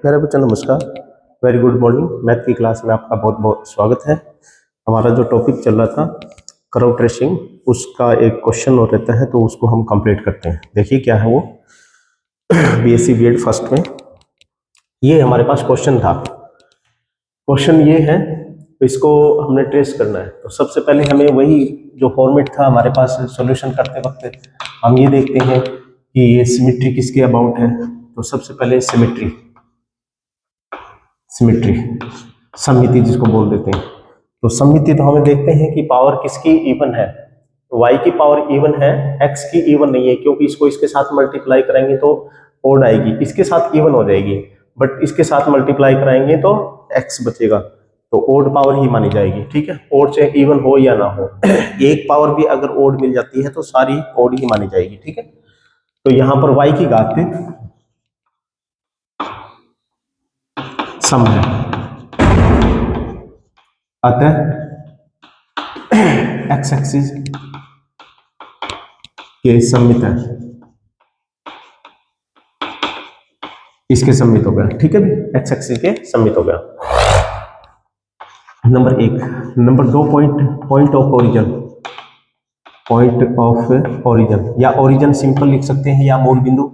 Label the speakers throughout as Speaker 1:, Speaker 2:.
Speaker 1: प्यारे बच्चों नमस्कार, वेरी गुड मॉर्निंग। मैथ की क्लास में आपका बहुत बहुत स्वागत है। हमारा जो टॉपिक चल रहा था कर्व ट्रेसिंग, उसका एक क्वेश्चन और रहता है तो उसको हम कंप्लीट करते हैं। देखिए क्या है वो बीएससी बीएड फर्स्ट में ये हमारे पास क्वेश्चन था। क्वेश्चन ये है तो इसको हमने ट्रेस करना है। तो सबसे पहले हमें वही जो फॉर्मेट था हमारे पास सॉल्यूशन करते वक्त हम ये देखते हैं कि ये सिमेट्री किसके अबाउट है। तो सबसे पहले सिमेट्री सममिति जिसको बोल देते हैं। तो सममिति तो हमें देखते हैं कि पावर किसकी इवन है। y की पावर इवन है, x की इवन नहीं है, क्योंकि इसको इसके साथ मल्टीप्लाई करेंगे तो ओड आएगी, इसके साथ इवन हो जाएगी, बट इसके साथ मल्टीप्लाई कराएंगे तो x बचेगा, तो ओड पावर ही मानी जाएगी। ठीक है, ओड चाहे इवन हो या ना हो एक पावर भी अगर ओड मिल जाती है तो सारी ओड ही मानी जाएगी। ठीक है, तो यहां पर y की घात सम है, अतः x एक्सिस के सम्मित है, इसके सम्मित हो गया। ठीक है भी, x एक्सिस के सम्मित हो गया। नंबर एक। नंबर दो, पॉइंट ऑफ ओरिजिन या ओरिजिन सिंपल लिख सकते हैं या मूल बिंदु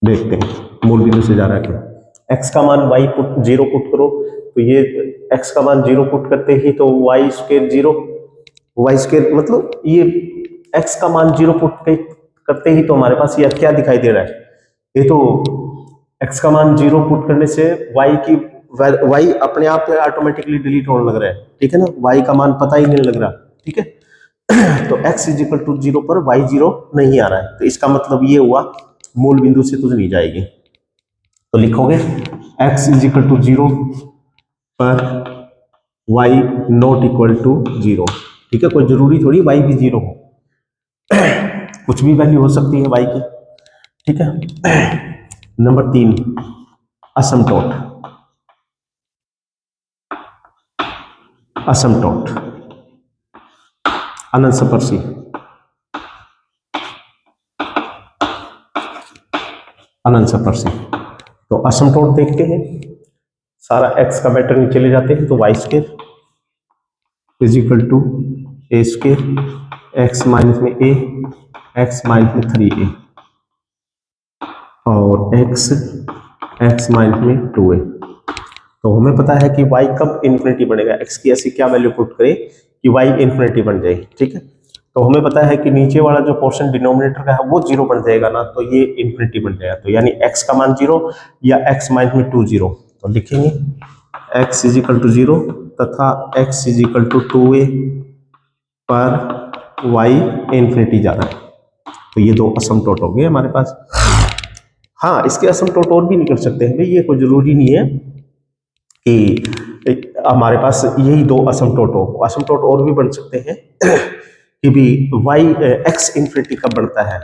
Speaker 1: देखते हैं मूल बिंदु से जा रहा है क्या। x का मान y पुट 0 पुट करो तो ये x का मान 0 पुट करते ही तो y स्क्वायर 0, y स्क्वायर मतलब ये x का मान 0 पुट करते ही तो हमारे पास ये क्या दिखाई दे रहा है। ये तो x का मान 0 पुट करने से y की y अपने आप ऑटोमेटिकली डिलीट होने लग रहा है। ठीक है ना, y का मान पता ही नहीं लग रहा। ठीक है तो x इज इक्वल टू 0 पर y 0 नहीं आ रहा है, तो इसका मतलब ये हुआ मूल बिंदु से तो नहीं जाएगी। तो लिखोगे x इज इक्वल टू 0 पर y नॉट इक्वल टू 0। ठीक है, कोई जरूरी थोड़ी y भी 0 हो, कुछ भी वैल्यू हो सकती है y की। ठीक है नंबर 3, असमटोट अनंत स्पर्शी। तो असमटोट देखते हैं, सारा x का मैटर नीचे ले जाते हैं तो y square is equal to a square x minus में a, x माइनस में 3a और x माइनस में 2a। तो हमें पता है कि y कब इन्फिनिटी बनेगा, x की ऐसी क्या वैल्यू पुट करें कि y इन्फिनिटी बन जाए। ठीक है, तो हमें पता है कि नीचे वाला जो पोर्शन डिनोमिनेटर का है वो 0 बन जाएगा ना, तो ये इन्फिनिटी बन जाएगा। तो यानी x का मान 0 या x माइनस में 2 0। तो लिखेंगे x इज इक्वल टू 0 तथा x is equal to 2a पर y इन्फिनिटी जा रहा है। तो ये दो असमटोट हो गए हमारे पास। हाँ, इसके असमटोट और भी निकल सकते हैं भाई, ये कोई जरूरी नहीं है कि हमारे पास यही दो असमटोट हो, असमटोट और भी बन सकते हैं कि भी y x इन्फिनिटी कब बढ़ता है,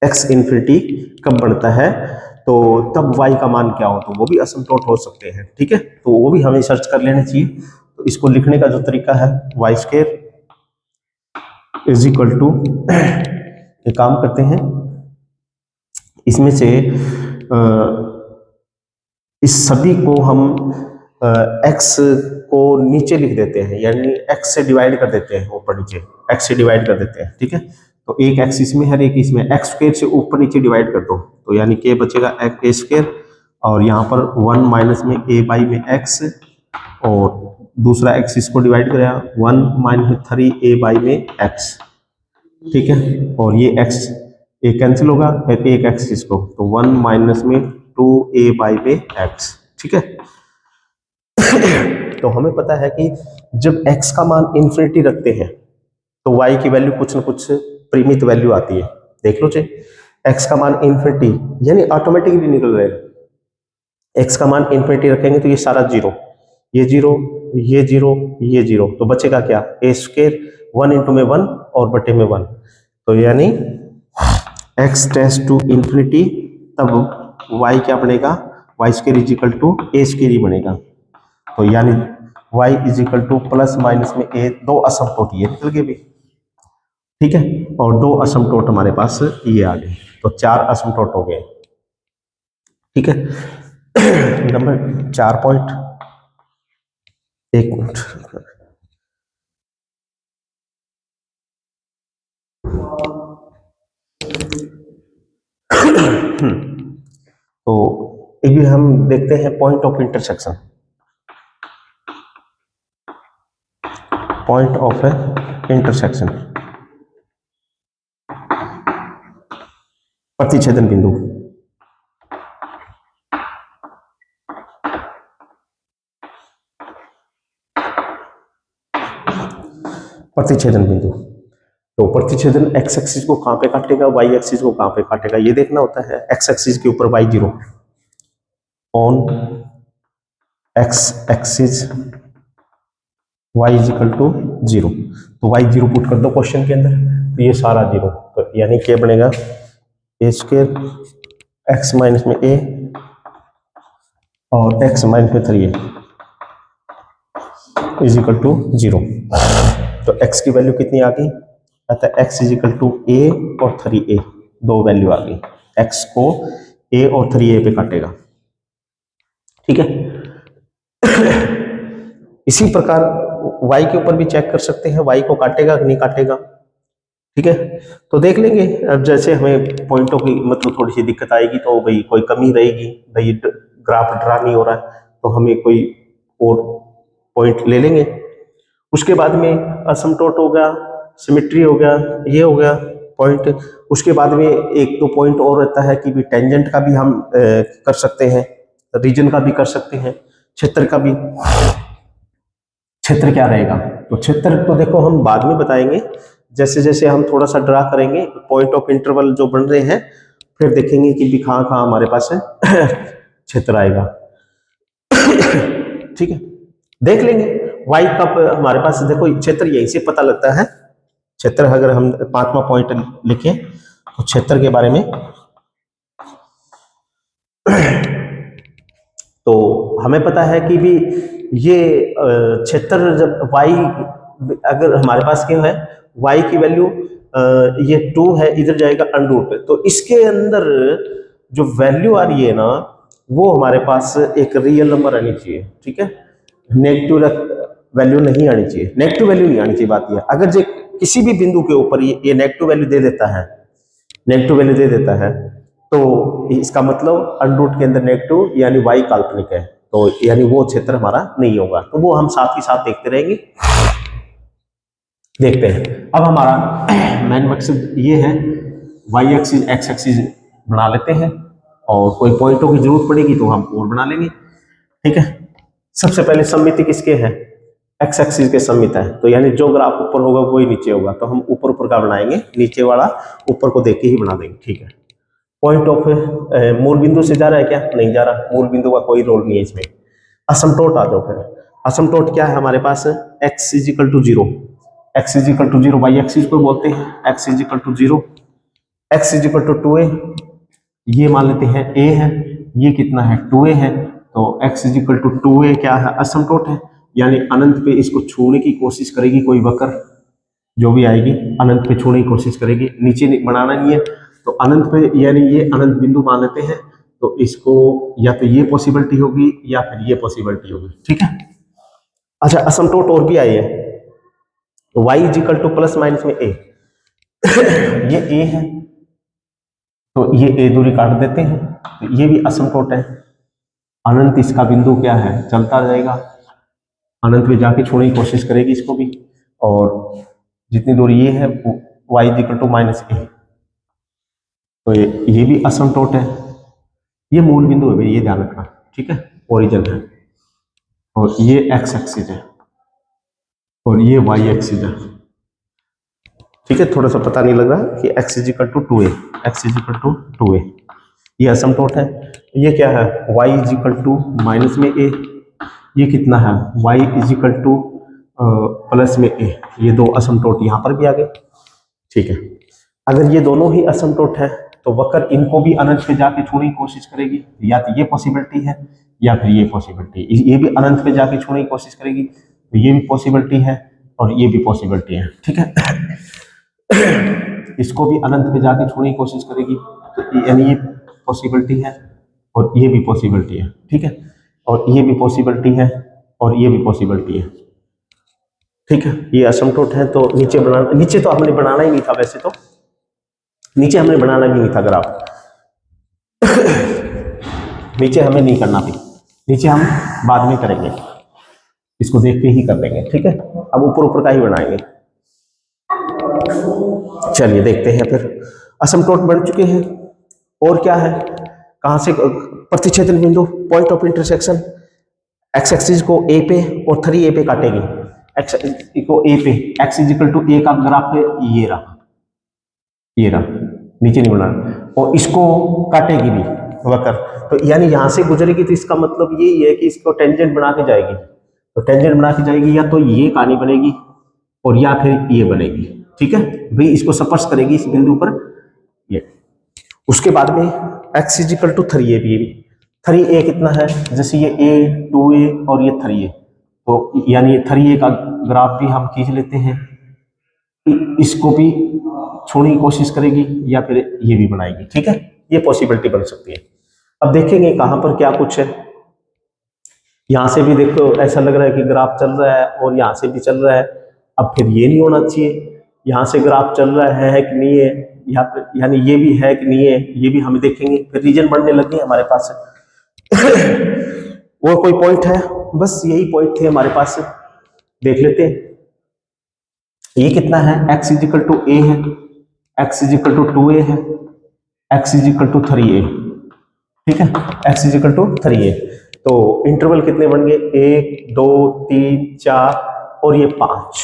Speaker 1: x इन्फिनिटी कब बढ़ता है तो तब y का मान क्या हो, तो वो भी असमटोट हो सकते हैं। ठीक है, तो वो भी हमें सर्च कर लेना चाहिए। तो इसको लिखने का जो तरीका है y square is equal to, एक काम करते हैं इसमें से इस सभी को हम x को नीचे लिख देते हैं, यानी x से डिवाइड कर देते हैं, ऊपर नीचे x से डिवाइड कर देते हैं। ठीक है, तो एक x इसमें है, एक इसमें, x स्क्वायर से ऊपर नीचे डिवाइड कर दो तो यानी k बचेगा a स्क्वायर और यहाँ पर 1 माइनस में a बाई में x और दूसरा x इसको डिवाइड करेगा 1 माइनस में 3a बाई में x। ठीक है, और ये x एक कैंसिल होगा, एक x इसको, तो 1 माइनस में 2a बाई में x। ठीक है तो हमें पता है कि जब x का मान इन्फिनिटी रखते हैं तो y की वैल्यू कुछ न कुछ परिमित वैल्यू आती है। देख लो चाहिए, x का मान इन्फिनिटी यानी ऑटोमेटिकली निकल रहेगा। x का मान इन्फिनिटी रखेंगे तो ये सारा 0, ये 0, ये 0, ये 0, तो बचेगा क्या, a स्क्वायर 1 इंटू में 1 और बटे में 1, तो यानी x टेंड्स टू इन्फिनिटी, तब y क्या बनेगा, y square is equal to a square ही बनेगा। तो यानी y is equal to plus minus में a, दो असमटोट ये निकल गए भी। ठीक है, और 2 असमटोट हमारे पास ये आ गए, तो 4 असमटोट हो गए। ठीक है, नंबर 4 पॉइंट, एक मिनट, तो ये भी हम देखते हैं point of intersection. Point of intersection, प्रतिच्छेदन बिंदु। प्रतिच्छेदन बिंदु, तो प्रतिच्छेदन एक्स एक्सिस को कहां पे काटेगा, वाई एक्सिस को कहां पे काटेगा, ये देखना होता है। एक्स एक्सिस के ऊपर y zero, on x axis y is equal to zero, तो वाई जीरो पुट कर दो क्वेश्चन के अंदर, तो ये सारा जीरो, तो यानी क्या बनेगा, ए स्क्वायर एक्स माइनस में ए और एक्स माइनस में 3a is equal to zero. तो x की वैल्यू कितनी आ गई, अतः x is equal to a और 3a, दो वैल्यू आ गई। x को a और 3a पे काटेगा। ठीक है, इसी प्रकार y के ऊपर भी चेक कर सकते हैं, y को काटेगा कि नहीं काटेगा। ठीक है, तो देख लेंगे। अब जैसे हमें पॉइंटों की मतलब थोड़ी सी दिक्कत आएगी, तो भाई कोई कमी रहेगी, भाई ग्राफ ड्रा नहीं हो रहा है, तो हमें कोई और पॉइंट ले लेंगे। उसके बाद में असमटोट हो गया, सिमेट्री हो गया, ये हो गया पॉइंट। उसके बाद में एक दो पॉइंट और रहता है कि भी टेंजेंट का भी हम कर सकते हैं, रीजन का भी कर सकते हैं, क्षेत्र का भी। क्षेत्र क्या रहेगा, तो क्षेत्र तो देखो हम बाद में बताएंगे, जैसे जैसे हम थोड़ा सा ड्रा करेंगे पॉइंट ऑफ इंटरवल जो बन रहे हैं, फिर देखेंगे कि भी कहाँ कहाँ हमारे पास है क्षेत्र आएगा। ठीक है, देख लेंगे। वाई कब हमारे पास, देखो क्षेत्र यहीं से पता लगता है। क्षेत्र अगर हम 5वां पॉइंट लिखें तो क्षेत्र के बारे में, तो हमें पता है कि भी ये क्षेत्र जब y अगर हमारे पास क्या है, y की वैल्यू ये 2 है, इधर जाएगा अंडरूट, तो इसके अंदर जो वैल्यू आ रही है ना, वो हमारे पास एक रियल नंबर आनी चाहिए। ठीक है, नेगेटिव वैल्यू नहीं आनी चाहिए, नेगेटिव वैल्यू नहीं आनी चाहिए। बात यह अगर जो किसी भी बिंदु के ऊपर ये नेगेटिव वैल्यू दे देता है, नेगेटिव वैल्यू दे देता है, तो इसका मतलब अंडरूट के अंदर नेगेटिव यानी y काल्पनिक है, तो यानी वो क्षेत्र हमारा नहीं होगा। तो वो हम साथ ही साथ देखते रहेंगे। देखते हैं, अब हमारा मेन मकसद ये है, y एक्सिस x एक्सिस बना लेते हैं, और कोई पॉइंटों की जरूरत पड़ेगी तो हम और बना लेंगे। ठीक है, सबसे पहले सममिति किसके है, x एक्सिस के सममित है, तो यानी जो ग्राफ ऊपर होगा वही नीचे होगा, तो हम ऊपर ऊपर का बनाएंगे, नीचे वाला ऊपर को देख के ही बना देंगे। ठीक है, पॉइंट ऑफ मूल बिंदु से जा रहा है क्या, नहीं जा रहा, मूल बिंदु का कोई रोल नहीं है इसमें। असमटोट आ जाओ फिर। असमटोट क्या है हमारे पास, x is equal to zero, x is equal to zero, y axis को बोलते हैं, x is equal to zero, x is equal to 2a, ये मान लेते हैं a है, ये कितना है 2a है, तो x is equal to 2a क्या है, असमटोट है, यानी अनंत पे इसको छूने की कोशिश करेगी कोई वक्र जो भी आएगी, अनंत पे छूने की कोशिश करेगी, नीचे बनाना नहीं है, तो अनंत पे यानी ये अनंत बिंदु मान लेते हैं, तो इसको या तो ये पॉसिबिलिटी होगी या फिर ये पॉसिबिलिटी होगी। ठीक है, अच्छा असमटोट और भी आई है, y is equal to plus minus में a ये a है, तो ये a दूरी काट देते हैं, तो ये भी असमटोट है। अनंत इसका बिंदु क्या है, चलता रहेगा, अनंत में जाके छोड़ने की कोशिश करेगी इसको भी, और जितनी दूरी ये है y is equal to minus a, तो ये भी असमटोट है। ये मूल बिंदु है भाई, ये ध्यान रखना। ठीक है, ओरिजिन है, और ये x एक्सिस है, और ये y एक्सिस है। ठीक है, थोड़ा सा पता नहीं लग रहा कि x is equal to 2a, x is equal to 2a, ये असमटोट है। ये क्या है, y is equal to minus में a, ये कितना है, y is equal to plus में a, ये दो असमटोट यहाँ पर भी आ गए। ठीक है, अगर ये दोनों ही असमटोट है, तो वक्र इनको भी अनंत पे जाके छूने की कोशिश करेगी, या तो ये पॉसिबिलिटी है या फिर ये पॉसिबिलिटी, ये भी अनंत पे जाके छूने की कोशिश करेगी, तो ये भी पॉसिबिलिटी है और ये भी पॉसिबिलिटी है। ठीक है, इसको भी अनंत पे जाके छोड़ने की कोशिश करेगी, तो यानी ये पॉसिबिलिटी है और ये भी पॉसिबिलिटी है, ठीक है, और ये भी पॉसिबिलिटी है और ये भी पॉसिबिलिटी है, ठीक है। ये असमटोट है, तो नीचे तो हमने बनाना ही नहीं था, वैसे तो नीचे हमने बनाना भी नहीं था ग्राफ, नीचे हमें नहीं करना भी, नीचे हम बाद में करेंगे, इसको देख के ही कर लेंगे, ठीक है। अब ऊपर ऊपर का ही बनाएंगे। चलिए देखते हैं फिर, असमटोट बन चुके हैं, और क्या है, कहां से प्रतिच्छेदन बिंदु, point of intersection, x axis को ए पे और 3a पे काटेगी, एक्स को ए पे, एक्स इजिकल टू ए का ग्राफ पे ये रहा, ये रहा, नीचे नहीं बनाना, और इसको काटेगी भी वक्र, तो यानी यहां से गुजरेगी, तो इसका मतलब यही है कि इसको टेंजेंट बना के जाएगी, तो टेंजेंट बना के जाएगी, या तो ये कहानी बनेगी और या फिर ये बनेगी, ठीक है भाई, इसको स्पर्श करेगी इस बिंदु पर ये। उसके बाद में x इजिकल टू 3a भी, 3a कितना है, जैसे ये a 2a और ये 3a, तो यानी 3a का ग्राफ भी हम खींच लेते हैं, इसको भी छोड़ने की कोशिश करेगी या फिर ये भी बनाएगी, ठीक है, ये पॉसिबिलिटी बन सकती है। अब देखेंगे कहां पर क्या कुछ है, यहां से भी देखो ऐसा लग रहा है कि ग्राफ चल रहा है और यहां से भी चल रहा है, अब फिर ये नहीं होना चाहिए, यहां से ग्राफ चल रहा है कि नहीं है, यहाँ पे यानी ये भी है कि नहीं है, ये भी हम देखेंगे, फिर रीजन बढ़ने लगे हमारे पास और कोई पॉइंट है, बस यही पॉइंट थे हमारे पास, देख लेते हैं। ये कितना है, x इजिकल टू ए है, x इजिकल टू 2a है, x इजिकल टू 3a, ठीक है, x इजिकल टू 3a, तो इंटरवल कितने बन गए, 1 2 3 4 और ये 5,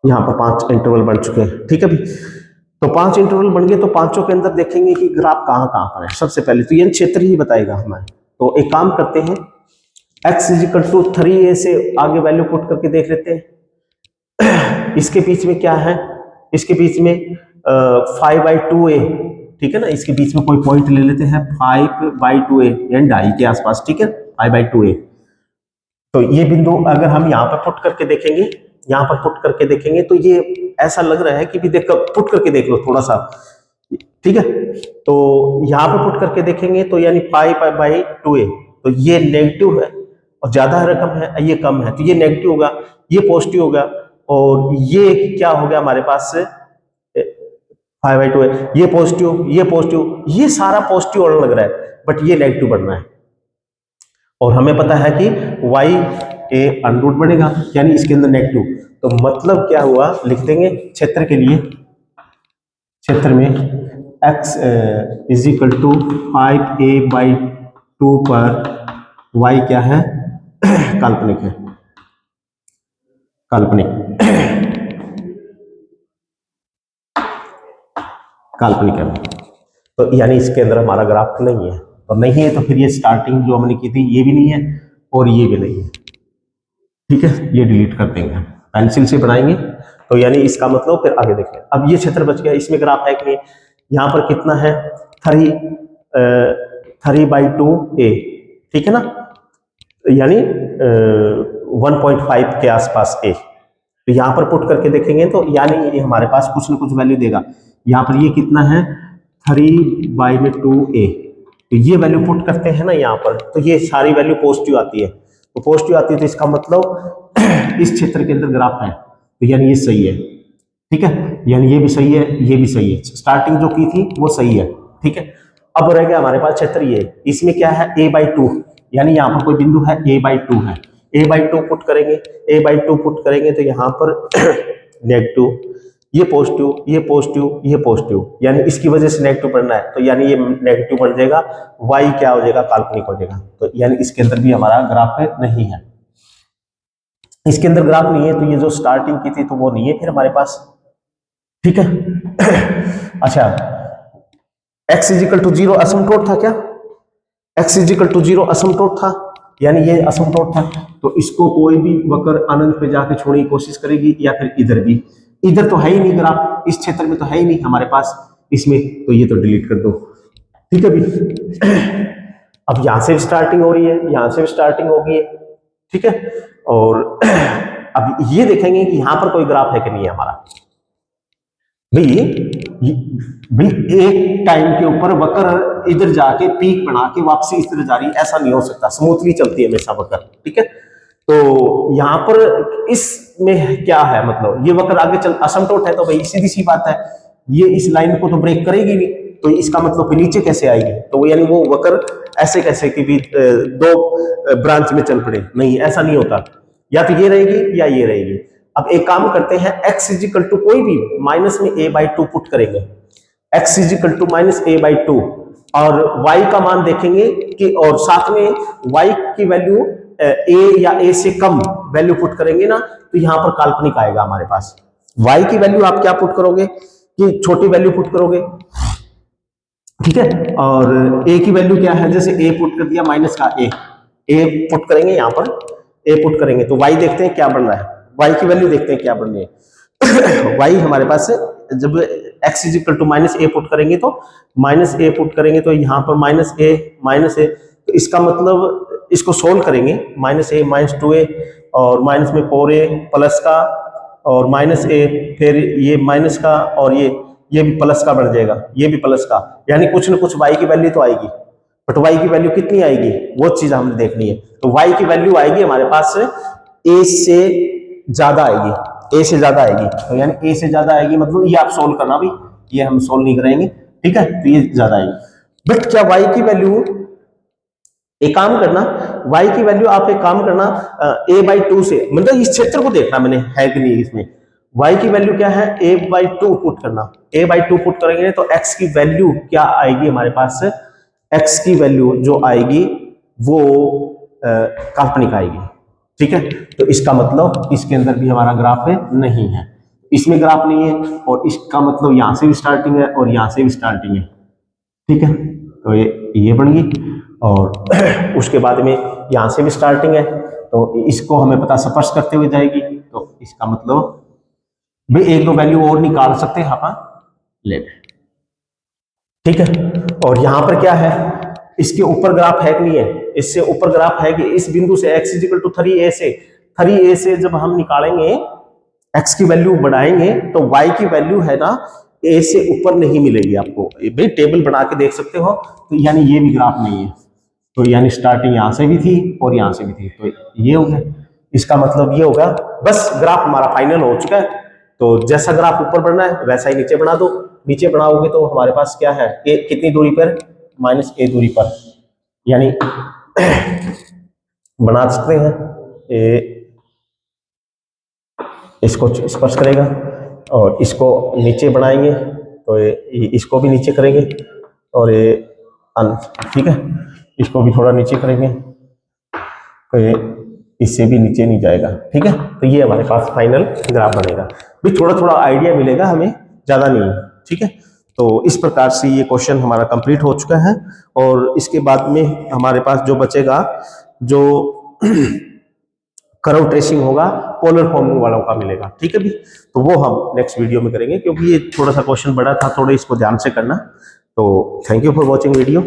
Speaker 1: यहां पर 5 इंटरवल बन चुके हैं, ठीक है भी, तो 5 इंटरवल बन गए, तो पांचों के अंदर देखेंगे कि ग्राफ कहां कहां पर है। सबसे पहले तो ये क्षेत्र ही बताएगा हमें, तो एक काम करते हैं, x इजिकल टू 3a से आगे वैल्यू पुट करके देख लेते हैं, इसके बीच में क्या है, इसके बीच में 5/2a, ठीक है ना, इसके बीच में कोई पॉइंट ले लेते हैं 5/2a यानी 2.5 के आसपास, ठीक है, 5/2a, तो ये बिंदु अगर हम यहाँ पर पुट करके देखेंगे, यहाँ पर पुट करके देखेंगे, तो ये ऐसा लग रहा है कि भी देख पुट करके देख लो थोड़ा सा, ठीक है, तो यहाँ पर पुट करके देखेंगे तो यानी 5/2a, तो ये नेगेटिव है और ज्यादा रकम है, ये कम है, तो ये नेगेटिव होगा, ये पॉजिटिव होगा, और ये क्या हो गया हमारे पास 5/2 है, ये पॉजिटिव, ये पॉजिटिव, ये सारा पॉजिटिव और लग रहा है, बट ये नेगेटिव बनना है, और हमें पता है कि y a अनरूट बनेगा, यानी इसके अंदर नेगेटिव, तो मतलब क्या हुआ, लिख देंगे क्षेत्र के लिए, क्षेत्र में x इजिकल टू 5a/2 पर y क्या है, काल्पनिक है, काल्पनिक काल्पनिक है, तो यानी इसके अंदर हमारा ग्राफ नहीं है, और नहीं है तो फिर ये स्टार्टिंग जो हमने की थी ये भी नहीं है और ये भी नहीं है, ठीक है, ये डिलीट कर देंगे, पेंसिल से बनाएंगे, तो यानी इसका मतलब फिर आगे देखें। अब ये क्षेत्र बच गया, इसमें ग्राफ है कि नहीं, यहाँ पर कितना है 3/2a, ठीक है ना, यानी 1.5 के आसपास a, तो यहाँ पर पुट करके देखेंगे तो यानी ये हमारे पास कुछ ना कुछ वैल्यू देगा, यहाँ पर ये कितना है 3/2a, तो ये वैल्यू पुट करते हैं ना यहाँ पर, तो ये सारी वैल्यू पॉजिटिव आती है, तो पॉजिटिव आती है, तो इसका मतलब इस क्षेत्र के अंदर ग्राफ है, तो यानी ये सही है, ठीक है, यानी ये भी सही है, ये भी सही है, स्टार्टिंग जो की थी वो सही है, ठीक है। अब रह गया हमारे पास क्षेत्र ये, इसमें क्या है a/2, यानी यहाँ पर कोई बिंदु है a/2 है, a/2 पुट करेंगे, a/2 पुट करेंगे तो यहाँ पर नेगेटिव, ये पॉजिटिव, ये पॉजिटिव, ये पॉजिटिव, यानी इसकी वजह से नेगेटिव बनना है, तो यानी ये नेगेटिव बन जाएगा, y क्या हो जाएगा, काल्पनिक हो जाएगा, तो यानी इसके अंदर भी हमारा ग्राफ नहीं है, इसके अंदर ग्राफ नहीं है, तो ये जो स्टार्टिंग की थी तो वो नहीं है फिर हमारे पास, ठीक है। अच्छा, x इजिकल टू 0 असमतोड़ था क्या, x इजिकल टू 0 असमतोड़ था, यानी ये असमतोड़ था, तो इसको कोई भी वक्र अनंत पे जाके छोड़ने की कोशिश करेगी, या फिर इधर भी, इधर तो है ही नहीं ग्राफ, इस क्षेत्र में तो है ही नहीं हमारे पास इसमें, तो ये तो डिलीट कर दो, ठीक है भी। अब यहां से स्टार्टिंग हो रही है, यहां से स्टार्टिंग होगी, ठीक है, और अब ये देखेंगे कि यहां पर कोई ग्राफ है कि नहीं है हमारा, भाई भाई एक टाइम के ऊपर वक्र इधर जाके पीक बना के वापसी इस तरह जा रही है, ऐसा नहीं हो सकता, स्मूथली चलती है हमेशा वक्र, ठीक है। तो यहां पर इसमें क्या है, मतलब ये वक्र आगे चल असमटोट है तो भाई सीधी सी बात है ये इस लाइन को तो ब्रेक करेगी नहीं, तो इसका मतलब फिर नीचे कैसे आएगी, तो वो यानी वो वक्र ऐसे कैसे कि भी दो ब्रांच में चल पड़े, नहीं ऐसा नहीं होता, या तो ये रहेगी या ये रहेगी। अब एक काम करते हैं, x इजिकल टू कोई भी माइनस में a/2 पुट करेंगे, x is equal to minus a/2 और y का मान देखेंगे कि, और साथ में y की वैल्यू a या a से कम वैल्यू पुट करेंगे ना, तो यहां पर काल्पनिक आएगा हमारे पास। y की वैल्यू आप क्या पुट करोगे कि छोटी वैल्यू पुट करोगे, ठीक है, और a की वैल्यू क्या है, जैसे a पुट कर दिया माइनस का a पुट करेंगे, यहां पर a पुट करेंगे तो y देखते हैं क्या बन रहा है, y की वैल्यू देखते हैं क्या बन रही है y हमारे पास जब x is equal to minus a put करेंगे तो माइनस a पुट करेंगे तो यहां पर माइनस a, तो इसका मतलब इसको सोल्व करेंगे, माइनस a माइनस 2a और माइनस में 4a प्लस का और माइनस a, फिर ये माइनस का और ये भी प्लस का बढ़ जाएगा, ये भी प्लस का, यानी कुछ न कुछ y की वैल्यू तो आएगी, बट y की वैल्यू कितनी आएगी वो चीज हमने देखनी है। तो y की वैल्यू आएगी हमारे पास a से ज्यादा आएगी, a से ज्यादा आएगी, तो यानी a से ज्यादा आएगी, मतलब ये आप सोल्व करना भाई, ये हम सोल्व नहीं करेंगे, ठीक है, तो ये ज्यादा आएगी। बट क्या y की वैल्यू, एक काम करना, y की वैल्यू आप एक काम करना a/2 से, मतलब इस क्षेत्र को देखना मैंने है कि नहीं, इसमें y की वैल्यू क्या है a/2 पुट करना, a/2 पुट करेंगे तो x की वैल्यू क्या आएगी हमारे पास, x की वैल्यू जो आएगी वो काल्पनिक आएगी, ठीक है। तो इसका मतलब इसके अंदर भी हमारा ग्राफ है नहीं है, इसमें ग्राफ नहीं है, और इसका मतलब यहां से भी स्टार्टिंग है और यहां से भी स्टार्टिंग है, ठीक है। तो ये बन गई, और उसके बाद में यहां से भी स्टार्टिंग है, तो इसको हमें पता स्पर्श करते हुए जाएगी, तो इसका मतलब भाई एक दो वैल्यू और निकाल सकते हैं अपन ले, ठीक है। और यहां पर क्या है, इसके ऊपर ग्राफ है कि नहीं है, इससे ऊपर ग्राफ है कि इस बिंदु से x इजिकल टू 3a से जब हम निकालेंगे x की वैल्यू बढ़ाएंगे तो y की वैल्यू है ना a से ऊपर नहीं मिलेगी आपको, भाई टेबल बना के देख सकते हो, तो यानी ये भी ग्राफ नहीं है, तो यानी स्टार्टिंग यहां से भी थी और यहां से भी थी, तो ये हो गया, इसका मतलब ये होगा बस ग्राफ हमारा फाइनल हो चुका है। तो जैसा ग्राफ ऊपर बढ़ना है वैसा ही नीचे बढ़ा दो, नीचे बढ़ाओगे तो हमारे पास क्या है, a कितनी दूरी पर, -a दूरी पर, यानी बना सकते हैं इसको स्पर्श करेगा, और इसको नीचे बनाएंगे तो इसको भी नीचे करेंगे, और ये ठीक है, इसको भी थोड़ा नीचे करेंगे तो ये इससे भी नीचे नहीं जाएगा, ठीक है। तो ये हमारे पास फाइनल ग्राफ बनेगा, भी थोड़ा थोड़ा आइडिया मिलेगा हमें, ज्यादा नहीं, ठीक है। तो इस प्रकार से ये क्वेश्चन हमारा कंप्लीट हो चुका है, और इसके बाद में हमारे पास जो बचेगा, जो कर्व ट्रेसिंग होगा पोलर फॉर्मिंग वालों का मिलेगा, ठीक है भी, तो वो हम नेक्स्ट वीडियो में करेंगे, क्योंकि ये थोड़ा सा क्वेश्चन बड़ा था, थोड़ा इसको ध्यान से करना। तो thank you for watching video,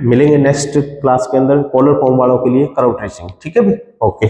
Speaker 1: मिलेंगे नेक्स्ट क्लास के अंदर पोलर फॉर्म वालों के लिए कर्व ट्रेसिंग, ठीक है भी, ओके।